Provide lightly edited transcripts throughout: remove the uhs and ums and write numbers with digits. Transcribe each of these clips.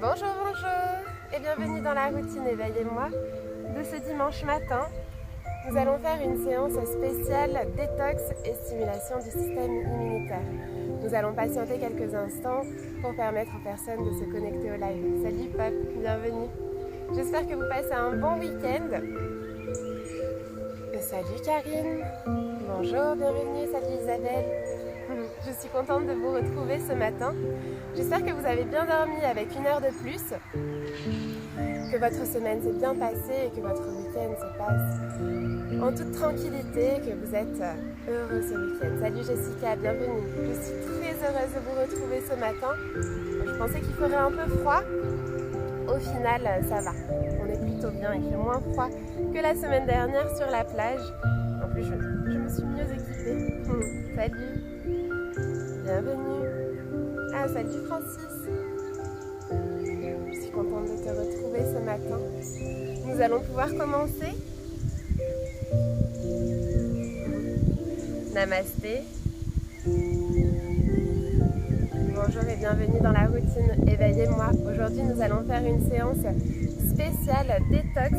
Bonjour, bonjour et bienvenue dans la routine Éveillez-moi de ce dimanche matin. Nous allons faire une séance spéciale détox et stimulation du système immunitaire. Nous allons patienter quelques instants pour permettre aux personnes de se connecter au live. Salut Pop, bienvenue. J'espère que vous passez un bon week-end. Salut Karine. Bonjour, bienvenue. Salut Isabelle. Je suis contente de vous retrouver ce matin. J'espère que vous avez bien dormi avec une heure de plus, que votre semaine s'est bien passée et que votre week-end se passe en toute tranquillité, que vous êtes heureux ce week-end. Salut Jessica, bienvenue. Je suis très heureuse de vous retrouver ce matin. Je pensais qu'il ferait un peu froid. Au final, ça va. On est plutôt bien. Il fait moins froid que la semaine dernière sur la plage. En plus, je me suis mieux équipée. Salut. Bienvenue. Ah, salut Francis. Je suis contente de te retrouver ce matin. Nous allons pouvoir commencer. Namasté. Bonjour et bienvenue dans la routine Éveillez-moi. Aujourd'hui, nous allons faire une séance spéciale détox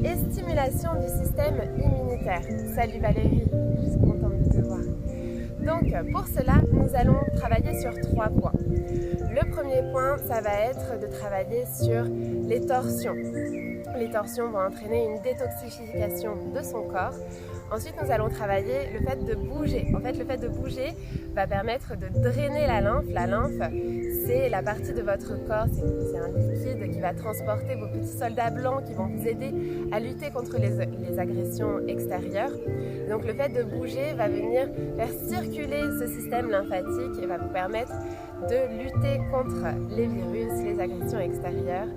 et stimulation du système immunitaire. Salut Valérie, je suis contente de te voir. Donc, pour cela, nous allons travailler sur 3 points. Le premier point, ça va être de travailler sur les torsions. Les torsions vont entraîner une détoxification de son corps. Ensuite, nous allons travailler le fait de bouger. En fait, le fait de bouger va permettre de drainer la lymphe. La lymphe, c'est la partie de votre corps, c'est un liquide qui va transporter vos petits soldats blancs qui vont vous aider à lutter contre les agressions extérieures. Donc, le fait de bouger va venir faire circuler ce système lymphatique et va vous permettre de lutter contre les virus, les agressions extérieures.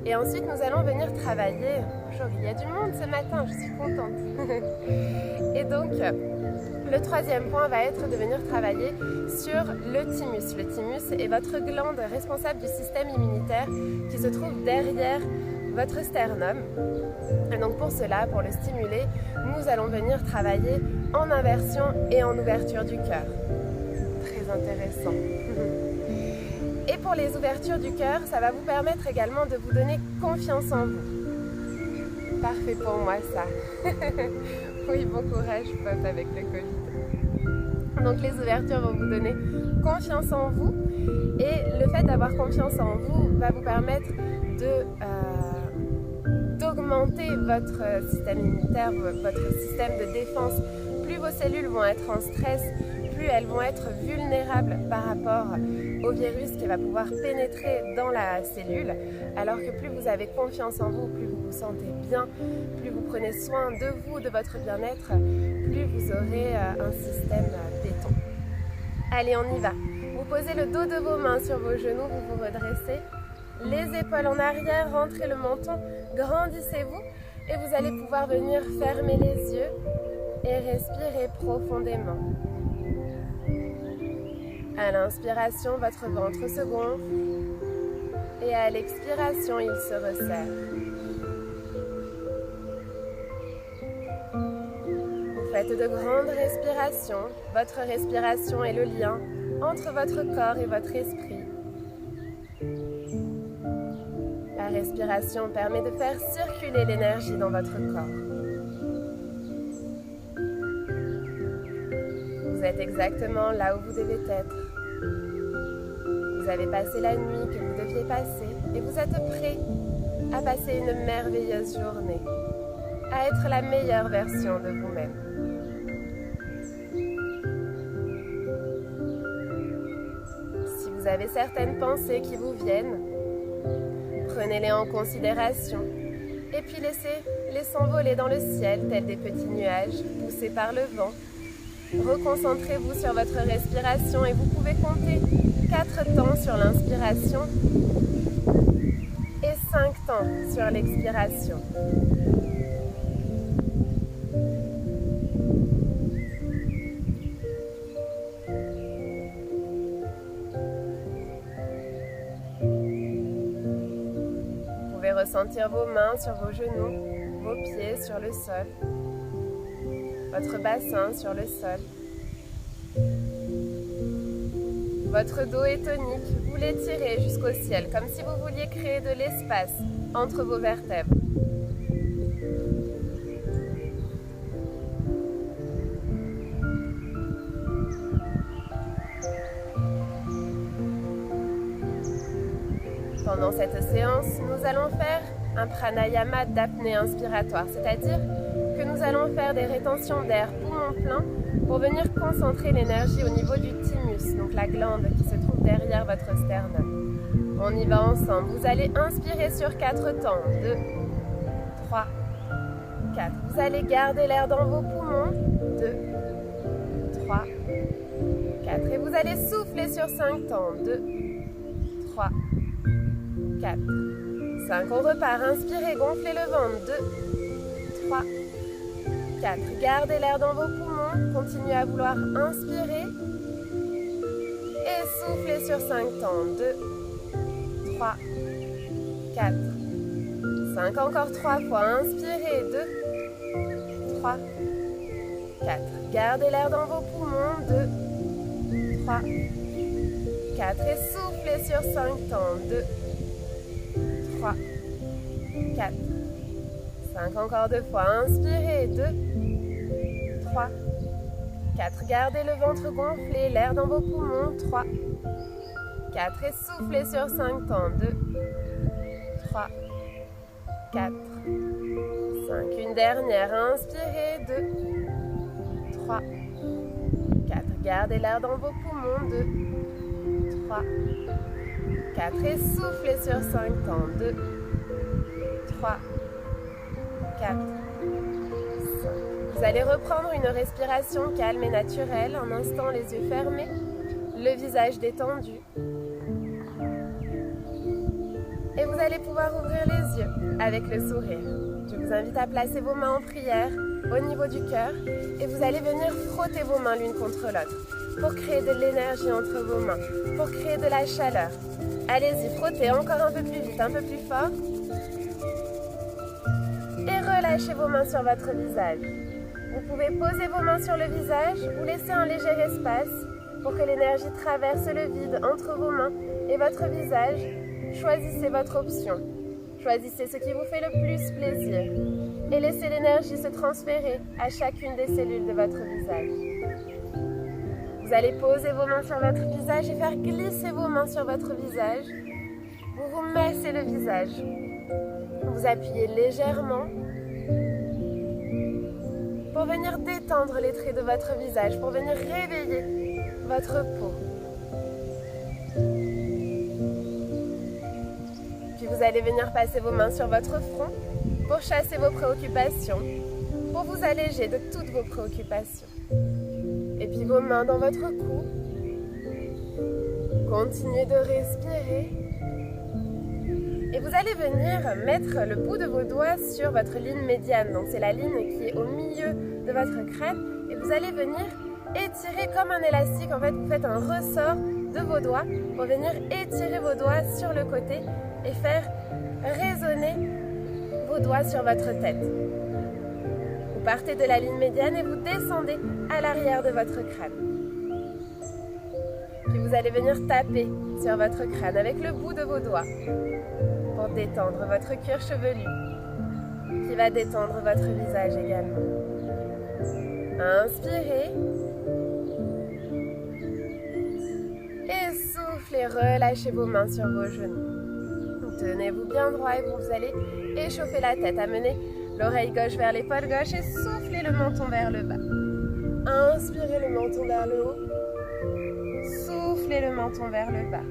Et ensuite, nous allons venir travailler. Bonjour, il y a du monde ce matin, je suis contente. Et donc, le troisième point va être de venir travailler sur le thymus. Le thymus est votre glande responsable du système immunitaire qui se trouve derrière votre sternum. Et donc pour cela, pour le stimuler, nous allons venir travailler en inversion et en ouverture du cœur. Très intéressant. Et pour les ouvertures du cœur, ça va vous permettre également de vous donner confiance en vous. Parfait pour moi ça. Oui, bon courage Pop avec le Covid. Donc les ouvertures vont vous donner confiance en vous et le fait d'avoir confiance en vous va vous permettre d'augmenter votre système immunitaire, votre système de défense. Plus vos cellules vont être en stress, plus elles vont être vulnérables par rapport au virus qui va pouvoir pénétrer dans la cellule, alors que plus vous avez confiance en vous, plus vous vous sentez bien, plus vous prenez soin de vous, de votre bien-être, plus vous aurez un système béton. Allez, on y va. Vous posez le dos de vos mains sur vos genoux, vous vous redressez, les épaules en arrière, rentrez le menton, grandissez-vous et vous allez pouvoir venir fermer les yeux et respirer profondément. À l'inspiration, votre ventre se gonfle et à l'expiration, il se resserre. Vous faites de grandes respirations. Votre respiration est le lien entre votre corps et votre esprit. La respiration permet de faire circuler l'énergie dans votre corps. Vous êtes exactement là où vous devez être. Vous avez passé la nuit que vous deviez passer et vous êtes prêt à passer une merveilleuse journée, à être la meilleure version de vous-même. Si vous avez certaines pensées qui vous viennent, prenez-les en considération et puis laissez-les s'envoler dans le ciel tels des petits nuages poussés par le vent. Reconcentrez-vous sur votre respiration et vous pouvez compter 4 temps sur l'inspiration et 5 temps sur l'expiration. Vous pouvez ressentir vos mains sur vos genoux, vos pieds sur le sol, votre bassin sur le sol. Votre dos est tonique, vous l'étirez jusqu'au ciel, comme si vous vouliez créer de l'espace entre vos vertèbres. Pendant cette séance, nous allons faire un pranayama d'apnée inspiratoire, c'est-à-dire que nous allons faire des rétentions d'air poumon plein pour venir concentrer l'énergie au niveau du thymus, donc la glande qui se trouve derrière votre sternum. On y va ensemble. Vous allez inspirer sur 4 temps. 2, 3, 4. Vous allez garder l'air dans vos poumons. 2, 3, 4. Et vous allez souffler sur 5 temps. 2, 3, 4, 5. On repart. Inspirez, gonflez le ventre. 2, 3, 4. Gardez l'air dans vos poumons. Continuez à vouloir inspirer. Et soufflez sur 5 temps. 2, 3, 4, 5. Encore 3 fois. Inspirez. 2, 3, 4. Gardez l'air dans vos poumons. 2, 3, 4. Et soufflez sur 5 temps. 2, 3, 4, 5. Encore 2 fois. Inspirez. 2, 3, 4. Gardez le ventre gonflé, l'air dans vos poumons. 3, 4. Et soufflez sur 5 temps. 2, 3, 4, 5. Une dernière. Inspirez. 2, 3, 4. Gardez l'air dans vos poumons. 2, 3, 4. Et soufflez sur 5 temps. 2, 3, 4, 5. Vous allez reprendre une respiration calme et naturelle. Un instant, les yeux fermés, le visage détendu. Et vous allez pouvoir ouvrir les yeux avec le sourire. Je vous invite à placer vos mains en prière au niveau du cœur et vous allez venir frotter vos mains l'une contre l'autre pour créer de l'énergie entre vos mains, pour créer de la chaleur. Allez-y, frottez encore un peu plus vite, un peu plus fort. Et relâchez vos mains sur votre visage. Vous pouvez poser vos mains sur le visage ou laisser un léger espace pour que l'énergie traverse le vide entre vos mains et votre visage. Choisissez votre option. Choisissez ce qui vous fait le plus plaisir et laissez l'énergie se transférer à chacune des cellules de votre visage. Vous allez poser vos mains sur votre visage et faire glisser vos mains sur votre visage. Vous vous massez le visage. Vous appuyez légèrement pour venir détendre les traits de votre visage, pour venir réveiller votre peau. Puis vous allez venir passer vos mains sur votre front pour chasser vos préoccupations, pour vous alléger de toutes vos préoccupations. Et puis vos mains dans votre cou. Continuez de respirer. Et vous allez venir mettre le bout de vos doigts sur votre ligne médiane. Donc c'est la ligne qui est au milieu de votre crâne. Et vous allez venir étirer comme un élastique. En fait, vous faites un ressort de vos doigts pour venir étirer vos doigts sur le côté et faire résonner vos doigts sur votre tête. Vous partez de la ligne médiane et vous descendez à l'arrière de votre crâne. Puis vous allez venir taper sur votre crâne avec le bout de vos doigts pour détendre votre cuir chevelu, qui va détendre votre visage également. Inspirez. Et soufflez, relâchez vos mains sur vos genoux. Tenez-vous bien droit et vous allez échauffer la tête. Amenez l'oreille gauche vers l'épaule gauche et soufflez le menton vers le bas. Inspirez le menton vers le haut. Soufflez le menton vers le bas.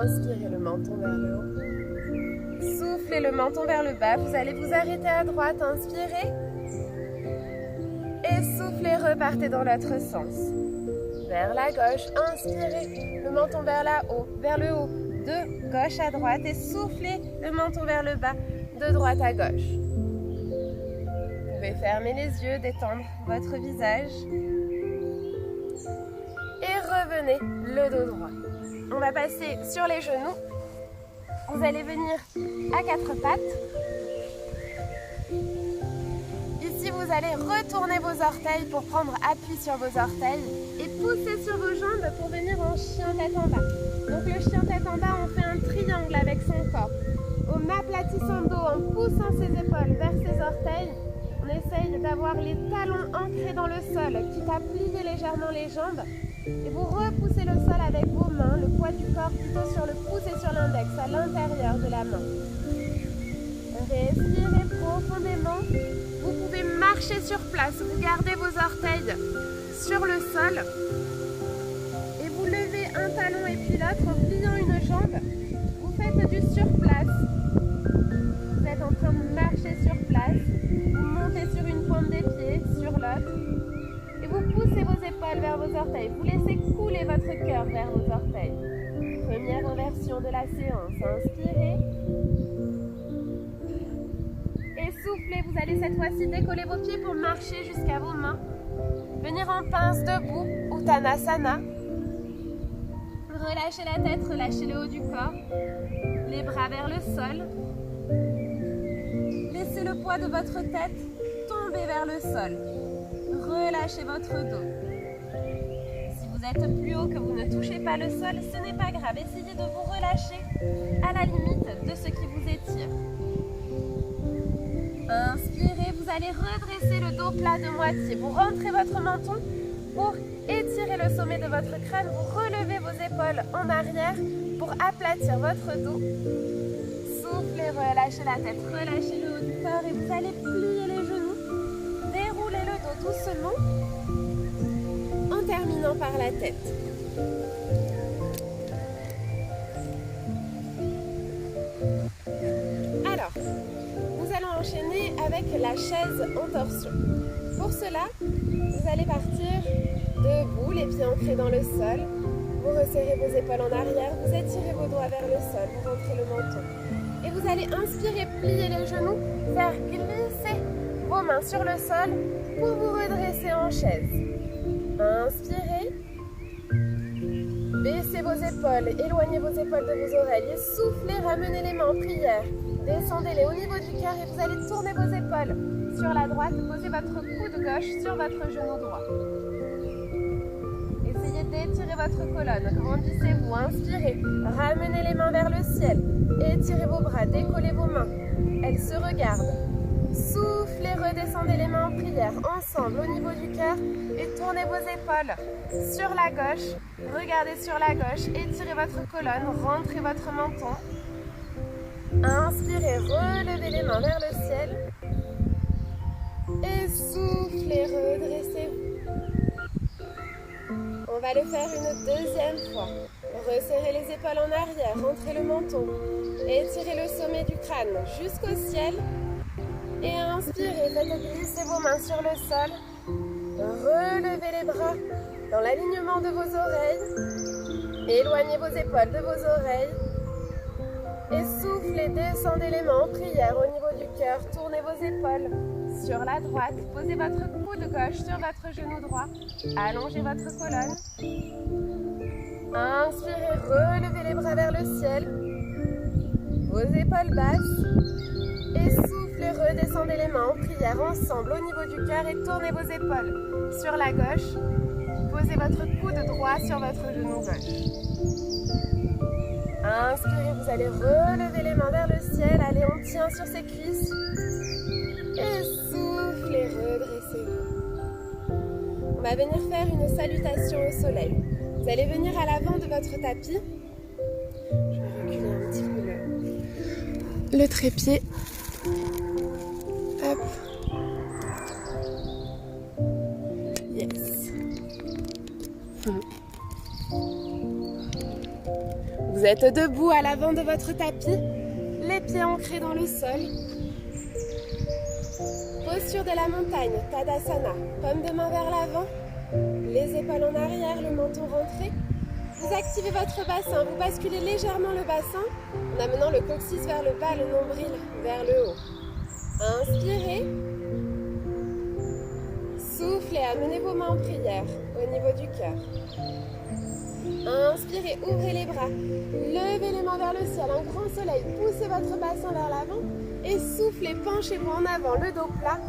Inspirez le menton vers le haut. Soufflez le menton vers le bas. Vous allez vous arrêter à droite. Inspirez. Et soufflez, repartez dans l'autre sens. Vers la gauche. Inspirez le menton vers le haut. De gauche à droite et soufflez le menton vers le bas, de droite à gauche. Vous pouvez fermer les yeux, détendre votre visage. Et revenez le dos droit. On va passer sur les genoux. Vous allez venir à 4 pattes. Ici, vous allez retourner vos orteils pour prendre appui sur vos orteils et poussez sur vos jambes pour venir en chien tête en bas. Donc le chien tête en bas, on fait un triangle avec son corps. En aplatissant le dos, en poussant ses épaules vers ses orteils, on essaye d'avoir les talons ancrés dans le sol, quitte à plier légèrement les jambes. Et vous repoussez le sol avec vos mains, le poids du corps plutôt sur le pouce et sur l'index, à l'intérieur de la main. Respirez profondément. Vous pouvez marcher sur place, vous gardez vos orteils sur le sol. Et vous levez un talon et puis l'autre en pliant une jambe. Vous faites du surplace. Vous êtes en train de marcher sur place. Vous montez sur une pointe des pieds, sur l'autre. Et vous poussez vos épaules vers vos orteils. Vous laissez couler votre cœur vers vos orteils. Première inversion de la séance. Inspirez. Et soufflez. Vous allez cette fois-ci décoller vos pieds pour marcher jusqu'à vos mains. Venir en pince debout, Uttanasana. Relâchez la tête, relâchez le haut du corps. Les bras vers le sol. Laissez le poids de votre tête tomber vers le sol. Relâchez votre dos. Si vous êtes plus haut, que vous ne touchez pas le sol, ce n'est pas grave. Essayez de vous relâcher à la limite de ce qui vous étire. Inspirez, vous allez redresser le dos plat de moitié. Vous rentrez votre menton pour étirer le sommet de votre crâne. Vous relevez vos épaules en arrière pour aplatir votre dos. Soufflez, relâchez la tête, relâchez le haut du corps et vous allez plier les genoux. Déroulez le dos doucement en terminant par la tête. Alors, nous allons enchaîner avec la chaise en torsion. Pour cela, vous allez partir debout, les pieds ancrés dans le sol. Vous resserrez vos épaules en arrière, vous étirez vos doigts vers le sol, vous rentrez le menton. Et vous allez inspirer, plier les genoux, faire glisser vos mains sur le sol pour vous redresser en chaise. Inspirez. Baissez vos épaules, éloignez vos épaules de vos oreilles et soufflez, ramenez les mains en prière. Descendez-les au niveau du cœur et vous allez tourner vos épaules sur la droite, posez votre coude gauche sur votre genou droit. Essayez d'étirer votre colonne, grandissez-vous, inspirez, ramenez les mains vers le ciel, étirez vos bras, décollez vos mains, elles se regardent. Soufflez, redescendez les mains en prière, ensemble au niveau du cœur et tournez vos épaules sur la gauche, regardez sur la gauche, étirez votre colonne, rentrez votre menton. Inspirez, relevez les mains vers le ciel et soufflez, redressez-vous. On va le faire une deuxième fois. Resserrez les épaules en arrière, rentrez le menton, étirez le sommet du crâne jusqu'au ciel et inspirez, faites glisser vos mains sur le sol, relevez les bras dans l'alignement de vos oreilles, éloignez vos épaules de vos oreilles. Et soufflez, descendez les mains en prière au niveau du cœur, tournez vos épaules sur la droite, posez votre coude gauche sur votre genou droit, allongez votre colonne. Inspirez, relevez les bras vers le ciel, vos épaules basses et soufflez, redescendez les mains en prière ensemble au niveau du cœur et tournez vos épaules sur la gauche, posez votre coude droit sur votre genou gauche. Inspirez, vous allez relever les mains vers le ciel. Allez, on tient sur ses cuisses. Et soufflez, redressez-vous. On va venir faire une salutation au soleil. Vous allez venir à l'avant de votre tapis. Je vais reculer un petit peu le trépied. Hop. Yes. Vous êtes debout à l'avant de votre tapis, les pieds ancrés dans le sol. Posture de la montagne, Tadasana. Paume de main vers l'avant, les épaules en arrière, le menton rentré. Vous activez votre bassin, vous basculez légèrement le bassin en amenant le coccyx vers le bas, le nombril vers le haut. Inspirez. Soufflez, amenez vos mains en prière au niveau du cœur. Inspirez, ouvrez les bras, levez les mains vers le ciel, un grand soleil, poussez votre bassin vers l'avant et soufflez, penchez-vous en avant, le dos plat,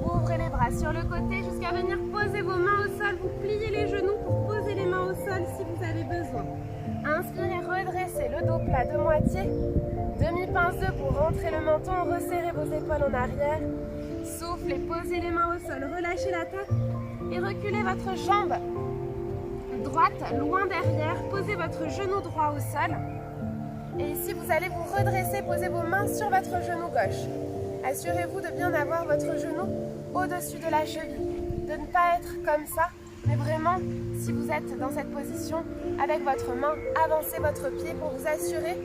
vous ouvrez les bras sur le côté jusqu'à venir poser vos mains au sol. Vous pliez les genoux pour poser les mains au sol si vous avez besoin. Inspirez, redressez le dos plat de moitié. Demi-pince 2 pour rentrer le menton, resserrez vos épaules en arrière. Soufflez, posez les mains au sol, relâchez la tête et reculez votre jambe droite loin derrière. Posez votre genou droit au sol. Et ici, vous allez vous redresser, posez vos mains sur votre genou gauche. Assurez-vous de bien avoir votre genou au-dessus de la cheville, de ne pas être comme ça, mais vraiment, si vous êtes dans cette position, avec votre main, avancez votre pied pour vous assurer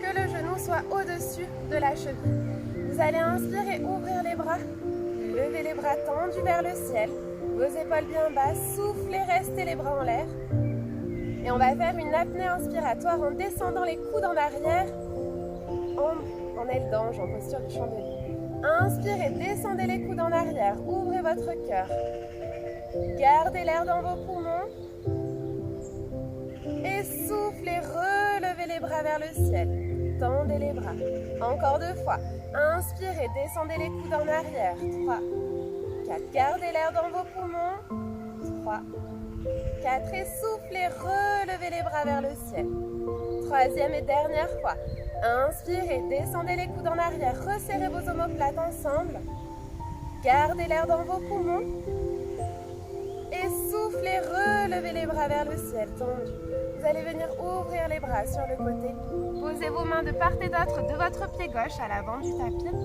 que le genou soit au-dessus de la cheville. Vous allez inspirer, ouvrir les bras, lever les bras tendus vers le ciel, vos épaules bien basses, soufflez, restez les bras en l'air. Et on va faire une apnée inspiratoire en descendant les coudes en arrière, en aile d'ange, en posture du chandelier. Inspirez, descendez les coudes en arrière, ouvrez votre cœur. Gardez l'air dans vos poumons. Et soufflez, relevez les bras vers le ciel. Tendez les bras. Encore 2 fois. Inspirez, descendez les coudes en arrière. 3, 4. Gardez l'air dans vos poumons. 3, 4. Et soufflez, relevez les bras vers le ciel. 3e et dernière fois. Inspirez, descendez les coudes en arrière, resserrez vos omoplates ensemble. Gardez l'air dans vos poumons. Et soufflez, relevez les bras vers le ciel tendu. Vous allez venir ouvrir les bras sur le côté. Posez vos mains de part et d'autre de votre pied gauche à l'avant du tapis.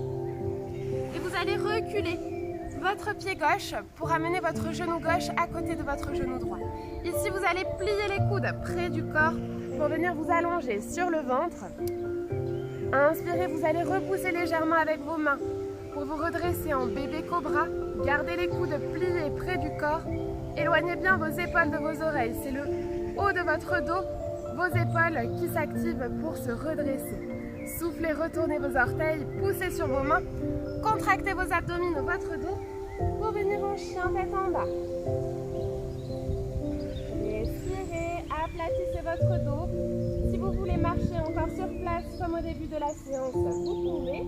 Et vous allez reculer votre pied gauche pour amener votre genou gauche à côté de votre genou droit. Ici, vous allez plier les coudes près du corps pour venir vous allonger sur le ventre. Inspirez, vous allez repousser légèrement avec vos mains pour vous redresser en bébé cobra. Gardez les coudes pliés près du corps. Éloignez bien vos épaules de vos oreilles. C'est le haut de votre dos, vos épaules qui s'activent pour se redresser. Soufflez, retournez vos orteils, poussez sur vos mains. Contractez vos abdominaux, votre dos pour venir en chien tête en bas. Respirez, aplatissez votre dos. Si vous voulez marcher encore sur place comme au début de la séance, vous pouvez.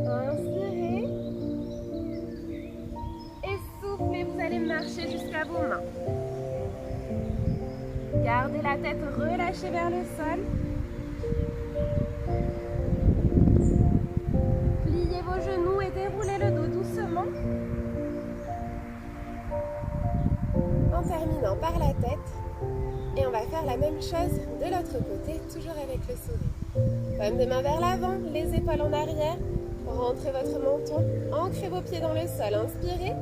Inspirez. Et soufflez, vous allez marcher jusqu'à vos mains. Gardez la tête relâchée vers le sol. Pliez vos genoux et déroulez le dos doucement. En terminant par la tête. Et on va faire la même chose de l'autre côté, toujours avec le sourire. Paume de main vers l'avant, les épaules en arrière. Rentrez votre menton, ancrez vos pieds dans le sol. Inspirez.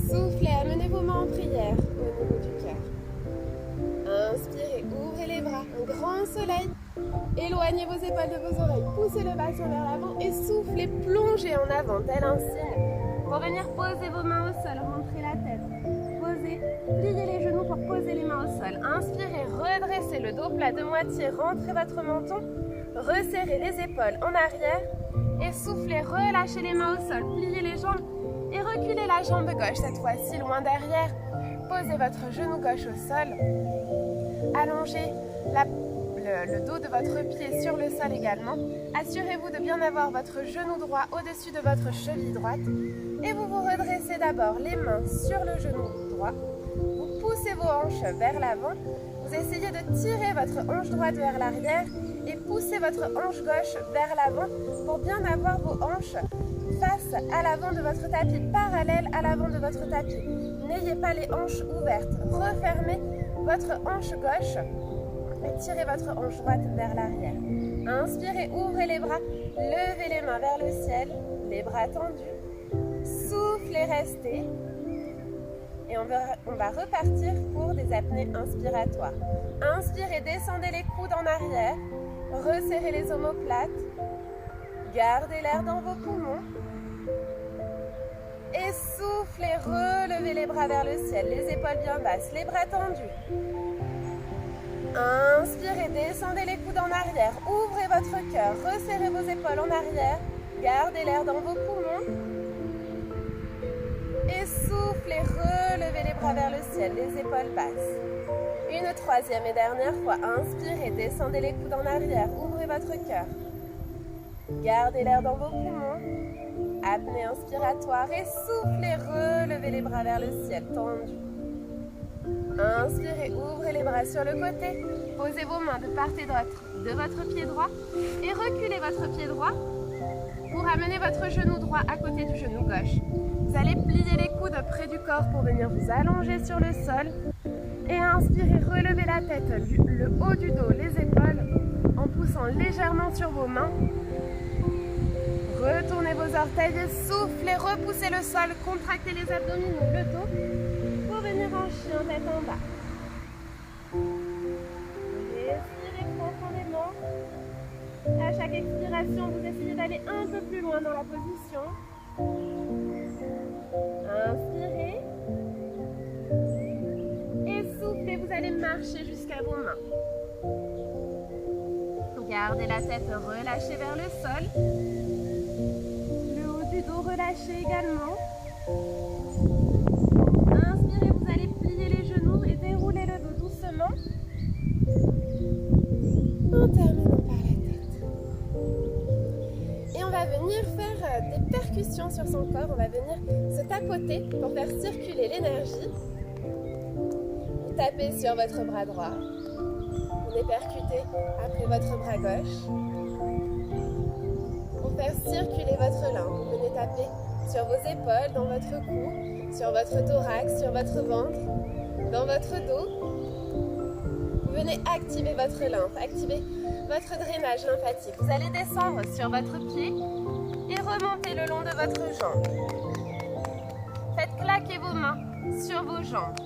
Soufflez, amenez vos mains en prière au niveau du cœur. Inspirez, ouvrez les bras, un grand soleil. Éloignez vos épaules de vos oreilles, poussez le bassin vers l'avant et soufflez, plongez en avant, tel un signe. Pour venir poser vos mains au sol, rentrez la tête. Posez, pliez les genoux pour poser les mains au sol. Inspirez, redressez le dos plat de moitié, rentrez votre menton. Resserrez les épaules en arrière et soufflez, relâchez les mains au sol, pliez les jambes et reculez la jambe gauche, cette fois-ci loin derrière. Posez votre genou gauche au sol. Allongez le dos de votre pied sur le sol également. Assurez-vous de bien avoir votre genou droit au-dessus de votre cheville droite. Et vous vous redressez d'abord les mains sur le genou droit. Vous poussez vos hanches vers l'avant. Vous essayez de tirer votre hanche droite vers l'arrière et poussez votre hanche gauche vers l'avant pour bien avoir vos hanches face à l'avant de votre tapis, parallèle à l'avant de votre tapis. N'ayez pas les hanches ouvertes. Refermez votre hanche gauche et tirez votre hanche droite vers l'arrière. Inspirez, ouvrez les bras, levez les mains vers le ciel, les bras tendus. Soufflez, restez. Et on va repartir pour des apnées inspiratoires. Inspirez, descendez les coudes en arrière. Resserrez les omoplates. Gardez l'air dans vos poumons. Et soufflez, relevez les bras vers le ciel, les épaules bien basses, les bras tendus. Inspirez, descendez les coudes en arrière, ouvrez votre cœur, resserrez vos épaules en arrière, gardez l'air dans vos poumons. Et soufflez, relevez les bras vers le ciel, les épaules basses. Une troisième et dernière fois, inspirez, descendez les coudes en arrière, ouvrez votre cœur. Gardez l'air dans vos poumons. Apnée inspiratoire et soufflez, relevez les bras vers le ciel tendu. Inspirez, ouvrez les bras sur le côté. Posez vos mains de part et d'autre de votre pied droit et reculez votre pied droit pour amener votre genou droit à côté du genou gauche. Vous allez plier les coudes près du corps pour venir vous allonger sur le sol. Et inspirez, relevez la tête, le haut du dos, les épaules, en poussant légèrement sur vos mains. Retournez vos orteils et soufflez, repoussez le sol, contractez les abdominaux, le dos, pour venir en chien, tête en bas. Respirez profondément. À chaque expiration, vous essayez d'aller un peu plus loin dans la position. Inspirez. Et soufflez, vous allez marcher jusqu'à vos mains. Gardez la tête relâchée vers le sol. Le haut du dos relâché également. Inspirez, vous allez plier les genoux et dérouler le dos doucement. En terminant par la tête. Et on va venir faire des percussions sur son corps. On va venir se tapoter pour faire circuler l'énergie. Vous tapez sur votre bras droit. Vous percutez après votre bras gauche. Pour faire circuler votre lymphe, vous venez taper sur vos épaules, dans votre cou, sur votre thorax, sur votre ventre, dans votre dos. Vous venez activer votre lymphe, activer votre drainage lymphatique. Vous allez descendre sur votre pied et remonter le long de votre jambe. Faites claquer vos mains sur vos jambes.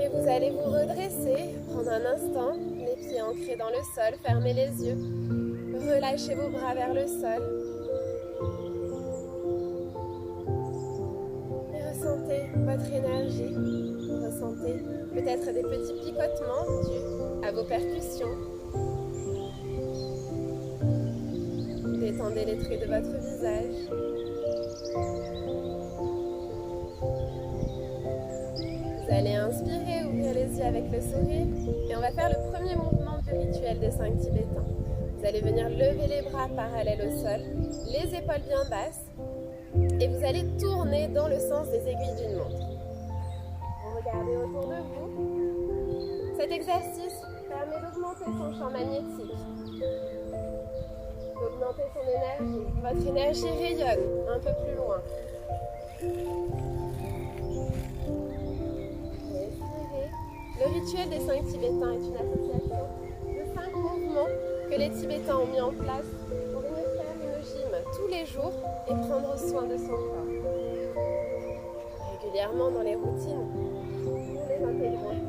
Et vous allez vous redresser, prendre un instant, les pieds ancrés dans le sol, fermez les yeux, relâchez vos bras vers le sol. Et ressentez votre énergie, ressentez peut-être des petits picotements dus à vos percussions. Détendez les traits de votre visage. Vous allez inspirer, ouvrir les yeux avec le sourire et on va faire le premier mouvement du rituel des 5 tibétains. Vous allez venir lever les bras parallèles au sol, les épaules bien basses et vous allez tourner dans le sens des aiguilles d'une montre. Vous regardez autour de vous. Cet exercice permet d'augmenter son champ magnétique, d'augmenter son énergie. Votre énergie rayonne un peu plus loin. Le rituel des 5 Tibétains est une association de 5 mouvements que les Tibétains ont mis en place pour venir faire une gym tous les jours et prendre soin de son corps. Régulièrement dans les routines, nous les intégrons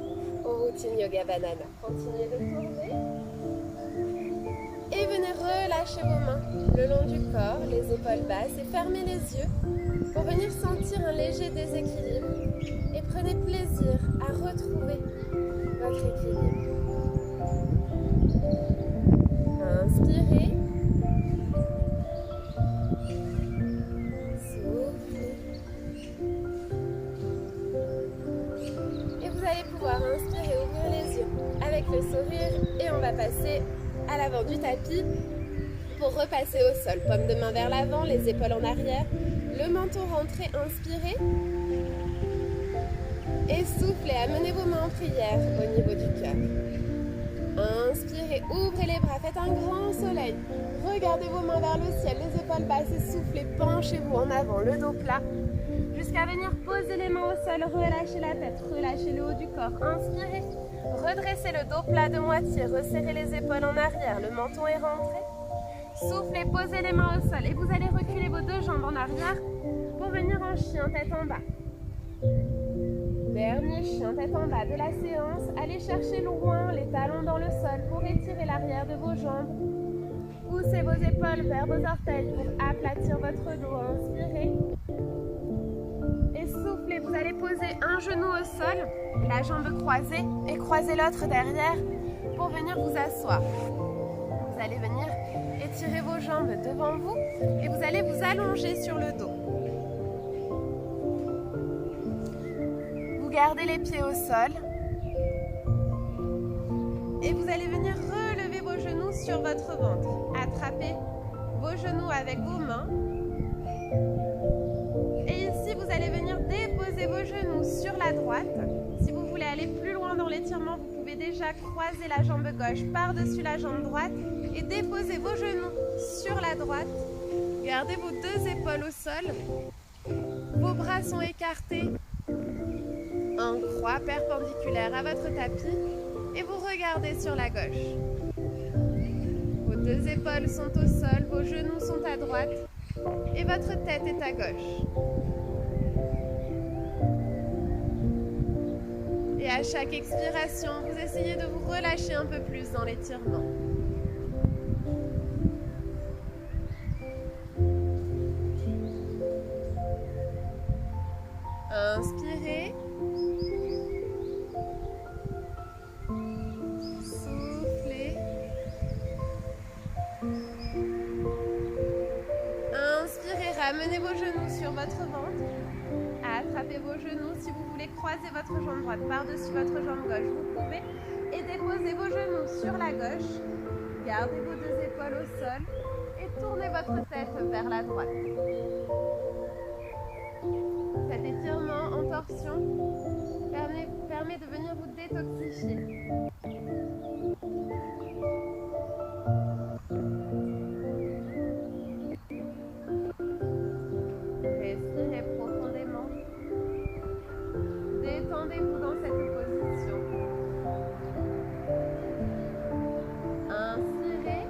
aux routines Yoga Banana. Continuez de tourner et venez relâcher vos mains le long du corps, les épaules basses et fermez les yeux pour venir sentir un léger déséquilibre et prenez plaisir à retrouver votre équilibre. Inspirez. Soufflez. Et vous allez pouvoir inspirer, ouvrir les yeux avec le sourire et on va passer à l'avant du tapis pour repasser au sol. Paume de main vers l'avant, les épaules en arrière, le menton rentré, inspirez. Et soufflez, amenez vos mains en prière au niveau du cœur. Inspirez, ouvrez les bras, faites un grand soleil. Regardez vos mains vers le ciel, les épaules basses et soufflez, penchez-vous en avant, le dos plat. Jusqu'à venir poser les mains au sol, relâchez la tête, relâchez le haut du corps. Inspirez, redressez le dos plat de moitié, resserrez les épaules en arrière, le menton est rentré. Soufflez, posez les mains au sol et vous allez reculer vos deux jambes en arrière pour venir en chien, tête en bas. Dernier chien, tête en bas de la séance. Allez chercher loin les talons dans le sol pour étirer l'arrière de vos jambes. Poussez vos épaules vers vos orteils pour aplatir votre dos. Inspirez. Et soufflez. Vous allez poser un genou au sol, la jambe croisée et croiser l'autre derrière pour venir vous asseoir. Vous allez venir étirer vos jambes devant vous et vous allez vous allonger sur le dos. Gardez les pieds au sol et vous allez venir relever sur votre ventre. Attrapez vos genoux avec vos mains. Et ici, vous allez venir déposer vos genoux sur la droite. Si vous voulez aller plus loin dans l'étirement, vous pouvez déjà croiser la jambe gauche par-dessus la jambe droite et déposer vos genoux sur la droite. Gardez vos deux épaules au sol. Vos bras sont écartés en croix perpendiculaire à votre tapis et vous regardez sur la gauche. Vos deux épaules sont au sol, vos genoux sont à droite et votre tête est à gauche. Et à chaque expiration, vous essayez de vous relâcher un peu plus dans l'étirement. Inspirez. Soufflez. Inspirez, ramenez vos genoux sur votre ventre. Attrapez vos genoux. Si vous voulez croiser votre jambe droite par-dessus votre jambe gauche, vous pouvez. Et déposez vos genoux sur la gauche. Gardez vos deux épaules au sol et tournez votre tête vers la droite. Cet étirement en torsion permet de venir vous détoxifier. Respirez profondément. Détendez-vous dans cette position. Inspirez.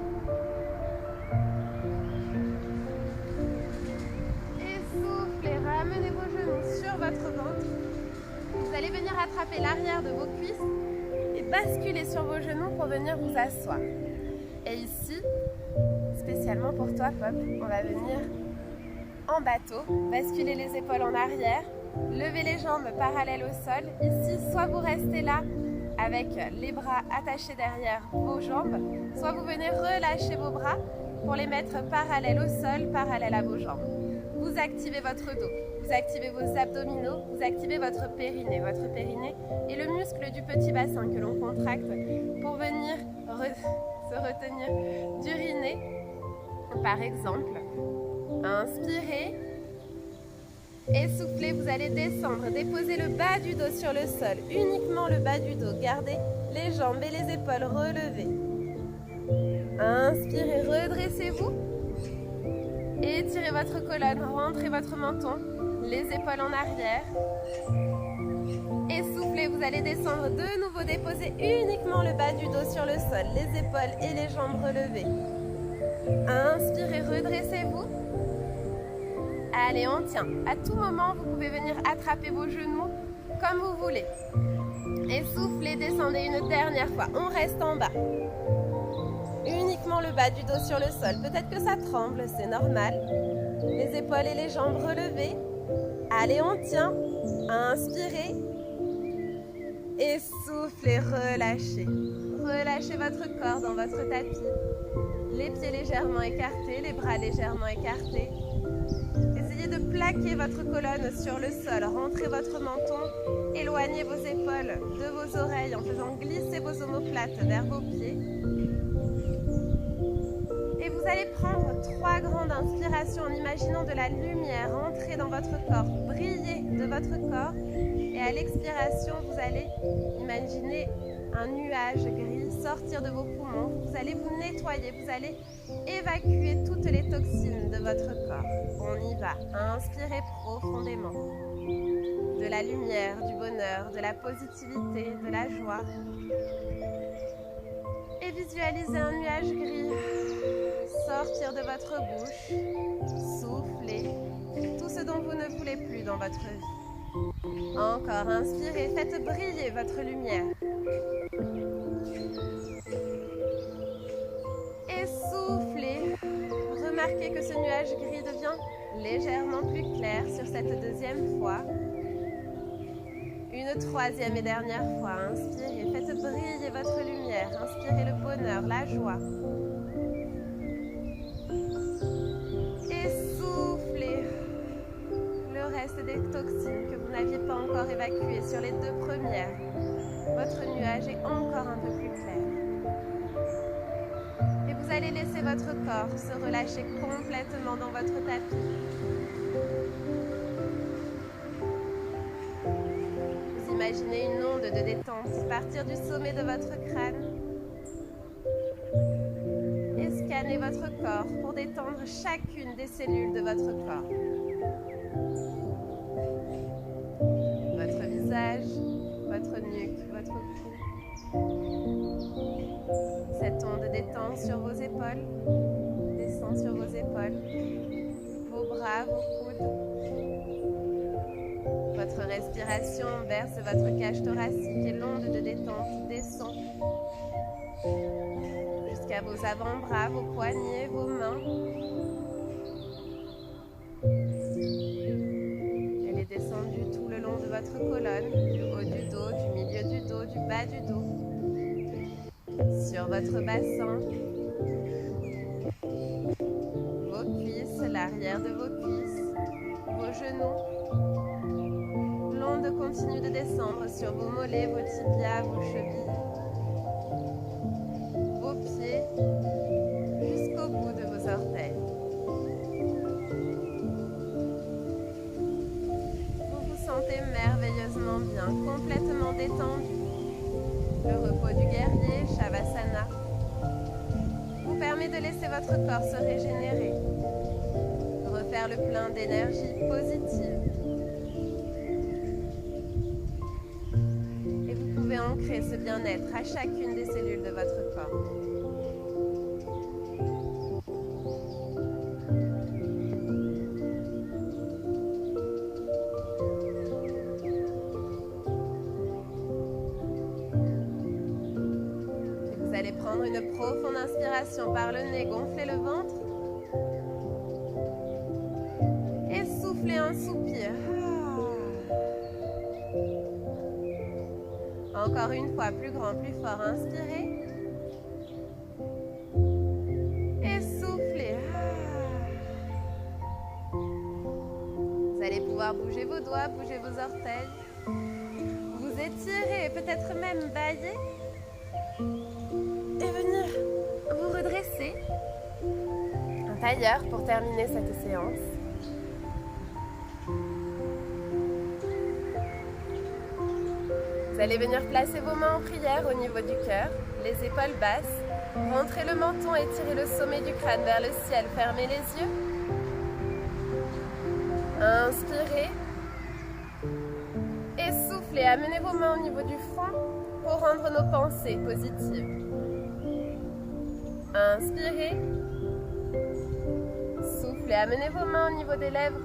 Et soufflez. Ramenez vos genoux sur votre ventre. Vous allez venir attraper l'arrière de vos cuisses et basculer sur vos genoux pour venir vous asseoir. Et ici, spécialement pour toi, Pop, on va venir en bateau, basculer les épaules en arrière, lever les jambes parallèles au sol. Ici, soit vous restez là avec les bras attachés derrière vos jambes, soit vous venez relâcher vos bras pour les mettre parallèles au sol, parallèles à vos jambes. Vous activez votre dos, vous activez vos abdominaux, vous activez votre périnée. Votre périnée est le muscle du petit bassin que l'on contracte pour venir se retenir d'uriner. Par exemple, inspirez et soufflez, vous allez descendre, déposez le bas du dos sur le sol, uniquement le bas du dos. Gardez les jambes et les épaules relevées. Inspirez, redressez-vous. Étirez votre colonne, rentrez votre menton, les épaules en arrière. Et soufflez, vous allez descendre, de nouveau déposer uniquement le bas du dos sur le sol, les épaules et les jambes relevées. Inspirez, redressez-vous. Allez, on tient. À tout moment, vous pouvez venir attraper vos genoux comme vous voulez. Et soufflez, descendez une dernière fois. On reste en bas. Uniquement le bas du dos sur le sol. Peut-être que ça tremble, c'est normal. Les épaules et les jambes relevées. Allez, on tient. Inspirez. Et soufflez, relâchez. Relâchez votre corps dans votre tapis. Les pieds légèrement écartés, les bras légèrement écartés. Essayez de plaquer votre colonne sur le sol. Rentrez votre menton. Éloignez vos épaules de vos oreilles en faisant glisser vos omoplates vers vos pieds. Et vous allez prendre 3 grandes inspirations en imaginant de la lumière entrer dans votre corps, briller de votre corps. Et à l'expiration, vous allez imaginer un nuage gris sortir de vos poumons. Vous allez vous nettoyer, vous allez évacuer toutes les toxines de votre corps. On y va. Inspirez profondément. De la lumière, du bonheur, de la positivité, de la joie. Et visualisez un nuage gris sortir de votre bouche. Soufflez tout ce dont vous ne voulez plus dans votre vie. Encore, inspirez, faites briller votre lumière. Et soufflez. Remarquez que ce nuage gris devient légèrement plus clair sur cette deuxième fois. Une troisième et dernière fois. Inspirez, faites briller votre lumière. Inspirez le bonheur, la joie. Et soufflez le reste des toxines que vous n'aviez pas encore évacuées sur les 2 premières. Votre nuage est encore un peu plus clair. Et Vous allez laisser votre corps se relâcher complètement dans votre tapis. Vous imaginez une onde de détente partir du sommet de votre crâne et scanner votre corps pour détendre chacune des cellules de votre corps. Votre visage, votre nuque, votre cou. Cette onde détend sur vos épaules, descend sur vos épaules, vos bras, vos coudes. Votre respiration berce votre cage thoracique et l'onde de détente descend jusqu'à vos avant-bras, vos poignets, vos mains. Elle est descendue tout le long de votre colonne, du haut du dos, du milieu du dos, du bas du dos, sur votre bassin, vos cuisses, l'arrière de vos cuisses, vos genoux. L'onde continue de descendre sur vos mollets, vos tibias, vos chevilles, vos pieds, jusqu'au bout de vos orteils. Vous vous sentez merveilleusement bien, complètement détendu. Le repos du guerrier, Shavasana, vous permet de laisser votre corps se régénérer, refaire le plein d'énergie positive. Et vous pouvez ancrer ce bien-être à chacune des cellules de votre corps. Vous allez prendre une profonde inspiration par le nez, gonfler le ventre et souffler un soupir. Encore une fois, plus grand, plus fort, inspirez et soufflez. Vous allez pouvoir bouger vos doigts, bouger vos orteils, vous étirer, peut-être même bâiller. Et venir vous redresser. Un tailleur pour terminer cette séance. Vous allez venir placer vos mains en prière au niveau du cœur, les épaules basses. Rentrez le menton et tirez le sommet du crâne vers le ciel. Fermez les yeux. Inspirez. Et soufflez. Amenez vos mains au niveau du front pour rendre nos pensées positives. Inspirez. Soufflez. Amenez vos mains au niveau des lèvres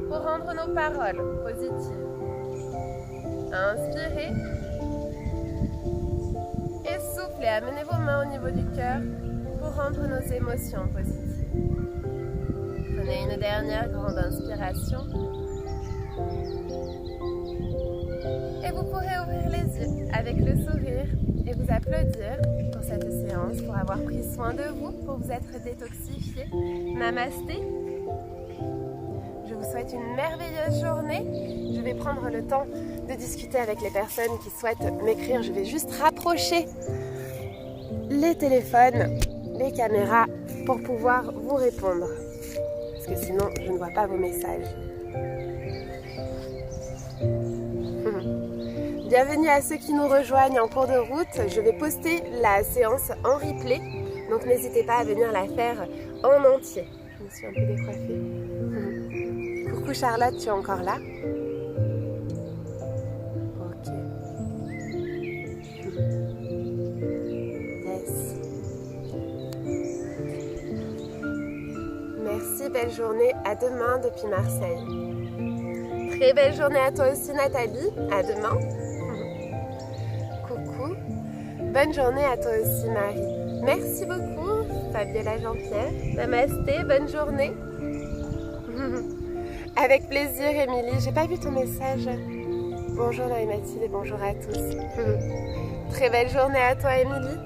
pour rendre nos paroles positives. Inspirez. Et soufflez. Amenez vos mains au niveau du cœur pour rendre nos émotions positives. Prenez une dernière grande inspiration. Et vous pourrez ouvrir les yeux avec le sourire et vous applaudir pour cette séance, pour avoir pris soin de vous, pour vous être détoxifié. Namasté. Je vous souhaite une merveilleuse journée. Je vais prendre le temps de discuter avec les personnes qui souhaitent m'écrire. Je vais juste rapprocher les téléphones, les caméras pour pouvoir vous répondre. Parce que sinon, je ne vois pas vos messages. Bienvenue à ceux qui nous rejoignent en cours de route. Je vais poster la séance en replay. Donc n'hésitez pas à venir la faire en entier. Je me suis un peu décoiffée. Coucou Charlotte, tu es encore là? Ok. Yes. Merci, belle journée. À demain depuis Marseille. Très belle journée à toi aussi Nathalie. À demain. Coucou. Bonne journée à toi aussi Marie. Merci beaucoup Fabiola Jean-Pierre. Namasté, bonne journée. Avec plaisir Émilie, j'ai pas vu ton message. Bonjour Marie-Mathilde et bonjour à tous. Très belle journée à toi Émilie.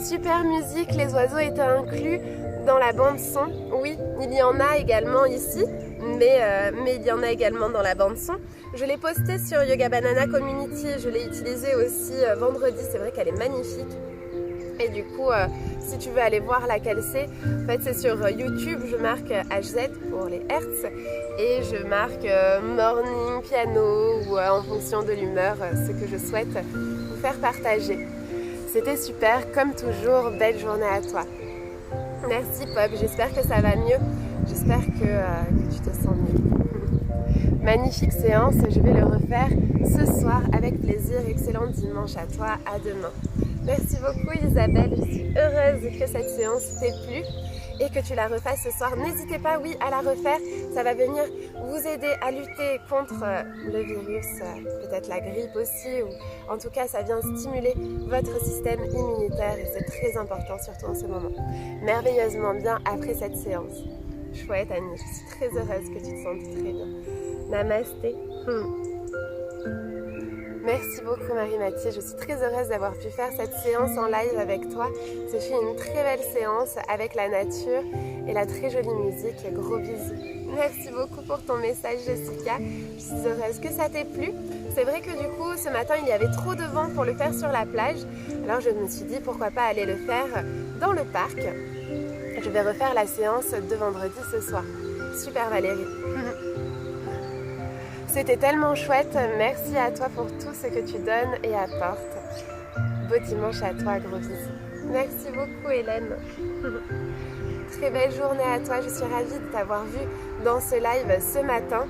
Super musique, les oiseaux étaient inclus dans la bande son. Oui, il y en a également ici, mais il y en a également dans la bande son. Je l'ai postée sur Yoga Banana Community, je l'ai utilisée aussi vendredi, c'est vrai qu'elle est magnifique. Et du coup, si tu veux aller voir laquelle c'est, en fait c'est sur YouTube, je marque HZ pour les Hertz et je marque morning, piano ou en fonction de l'humeur, ce que je souhaite vous faire partager. C'était super, comme toujours, belle journée à toi. Merci Pop, j'espère que ça va mieux, j'espère que tu te sens mieux. Magnifique séance, je vais le refaire ce soir avec plaisir. Excellent dimanche à toi, à demain. Merci beaucoup Isabelle, je suis heureuse que cette séance t'ait plu et que tu la refasses ce soir. N'hésitez pas, oui, à la refaire, ça va venir vous aider à lutter contre le virus, peut-être la grippe aussi, ou en tout cas ça vient stimuler votre système immunitaire et c'est très important, surtout en ce moment. Merveilleusement bien après cette séance. Chouette Annie, je suis très heureuse que tu te sentes très bien. Namasté. Merci beaucoup Marie-Mathieu, je suis très heureuse d'avoir pu faire cette séance en live avec toi. Ce fut une très belle séance avec la nature et la très jolie musique. Gros bisous. Merci beaucoup pour ton message Jessica, je suis heureuse que ça t'ait plu. C'est vrai que du coup ce matin il y avait trop de vent pour le faire sur la plage. Alors je me suis dit pourquoi pas aller le faire dans le parc. Je vais refaire la séance de vendredi ce soir. Super Valérie. C'était tellement chouette, merci à toi pour tout ce que tu donnes et apportes. Beau dimanche à toi, gros bisous. Merci beaucoup Hélène. Très belle journée à toi, je suis ravie de t'avoir vu dans ce live ce matin.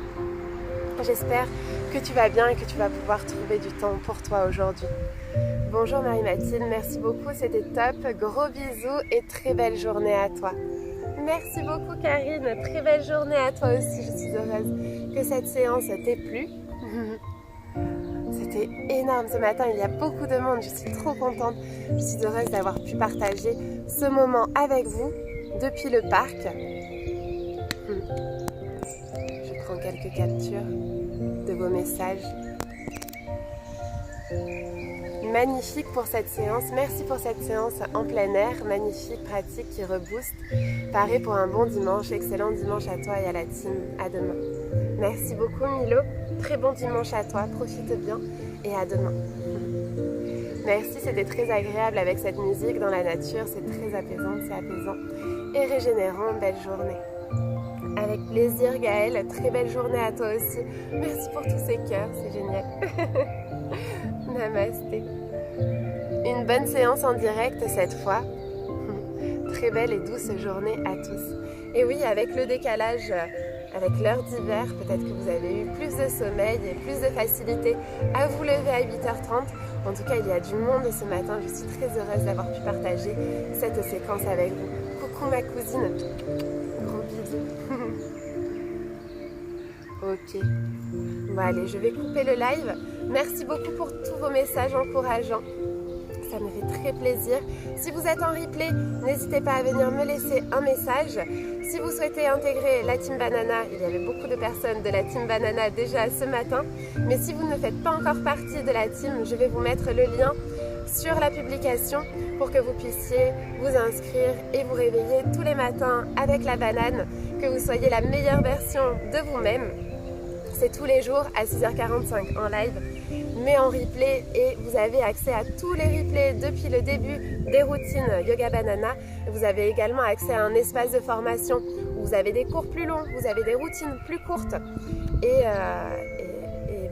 J'espère que tu vas bien et que tu vas pouvoir trouver du temps pour toi aujourd'hui. Bonjour Marie-Mathilde, merci beaucoup, c'était top. Gros bisous et très belle journée à toi. Merci beaucoup Karine, très belle journée à toi aussi, je suis heureuse que cette séance t'ait plu. C'était énorme ce matin, il y a beaucoup de monde, je suis trop contente. Je suis heureuse d'avoir pu partager ce moment avec vous depuis le parc. Je prends quelques captures de vos messages. Magnifique pour cette séance, merci pour cette séance en plein air, magnifique, pratique, qui rebooste. Paré pour un bon dimanche, excellent dimanche à toi et à la team, à demain. Merci beaucoup Milo, très bon dimanche à toi, profite bien et à demain. Merci, c'était très agréable avec cette musique dans la nature, c'est très apaisant et régénérant, belle journée. Avec plaisir Gaëlle, très belle journée à toi aussi, merci pour tous ces cœurs, c'est génial. Namasté. Une bonne séance en direct cette fois. Très belle et douce journée à tous. Et oui, avec le décalage, avec l'heure d'hiver, peut-être que vous avez eu plus de sommeil et plus de facilité à vous lever à 8h30. En tout cas, il y a du monde ce matin. Je suis très heureuse d'avoir pu partager cette séquence avec vous. Coucou ma cousine. Gros bisous. Ok. Bon allez, je vais couper le live. Merci beaucoup pour tous vos messages encourageants. Ça me fait très plaisir. Si vous êtes en replay, n'hésitez pas à venir me laisser un message. Si vous souhaitez intégrer la Team Banana, il y avait beaucoup de personnes de la Team Banana déjà ce matin. Mais si vous ne faites pas encore partie de la team, je vais vous mettre le lien sur la publication pour que vous puissiez vous inscrire et vous réveiller tous les matins avec la banane, que vous soyez la meilleure version de vous-même. C'est tous les jours à 6h45 en live, mais en replay, et vous avez accès à tous les replays depuis le début des routines Yoga Banana. Vous avez également accès à un espace de formation où vous avez des cours plus longs, vous avez des routines plus courtes et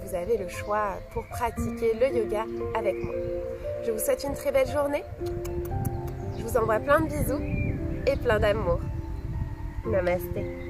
vous avez le choix pour pratiquer le yoga avec moi. Je vous souhaite une très belle journée. Je vous envoie plein de bisous et plein d'amour. Namasté.